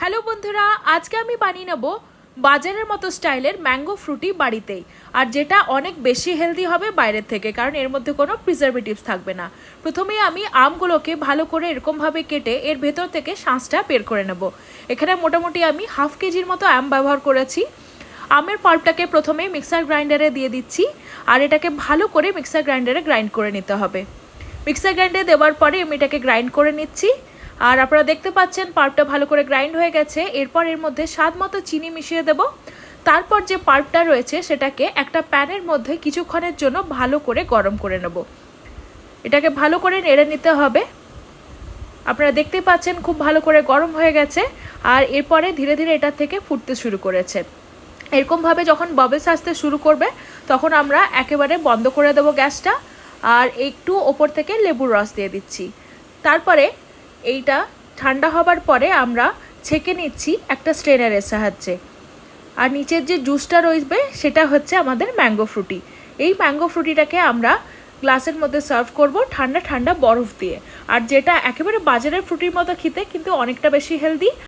Hello বন্ধুরা, আজকে আমি বানিয়ে নেব বাজারের মতো স্টাইলের ম্যাঙ্গো ফ্রুটি বাড়িতেই। আর যেটা অনেক বেশি হেলদি হবে বাইরের থেকে, কারণ এর মধ্যে কোনো প্রিজারভেটিভস থাকবে না। প্রথমেই আমি আমগুলোকে ভালো করে এরকমভাবে কেটে এর ভেতর থেকে শাঁসটা বের করে নেব। এখানে মোটামুটি আমি হাফ কেজির মতো আম ব্যবহার করেছি। আমের পাল্পটাকে প্রথমে মিক্সার গ্রাইন্ডারে দিয়ে দিচ্ছি, আর এটাকে ভালো করে মিক্সার গ্রাইন্ডারে গ্রাইন্ড করে নিতে হবে। মিক্সার গ্রাইন্ডারে দেওয়ার পরে আমি এটাকে গ্রাইন্ড করে নিচ্ছি। আর আপনারা দেখতে পাচ্ছেন পাল্পটা ভালো করে গ্রাইন্ড হয়ে গেছে। এরপর এর মধ্যে স্বাদ মতো চিনি মিশিয়ে দেব। তারপর যে পাল্পটা রয়েছে সেটাকে একটা প্যানের মধ্যে কিছুক্ষণের জন্য ভালো করে গরম করে নেব। এটাকে ভালো করে নেড়ে নিতে হবে। আপনারা দেখতে পাচ্ছেন খুব ভালো করে গরম হয়ে গেছে, আর এরপরে ধীরে ধীরে এটা থেকে ফুটতে শুরু করেছে। এরকমভাবে যখন বাবলস আসতে শুরু করবে তখন আমরা একেবারে বন্ধ করে দেব গ্যাসটা, আর একটু ওপর থেকে লেবুর রস দিয়ে দিচ্ছি। তারপরে এইটা ঠান্ডা হবার পরে আমরা ছেঁকে নিচ্ছি একটা স্ট্রেনারের সাহায্যে। আর নিচের যে জুসটা রয়েছে সেটা হচ্ছে আমাদের ম্যাঙ্গো ফ্রুটি। এই ম্যাঙ্গো ফ্রুটিটাকে আমরা গ্লাসের মধ্যে সার্ভ করব ঠান্ডা ঠান্ডা বরফ দিয়ে। আর যেটা একেবারে বাজারের ফ্রুটির মতো খেতে, কিন্তু অনেকটা বেশি হেলদি।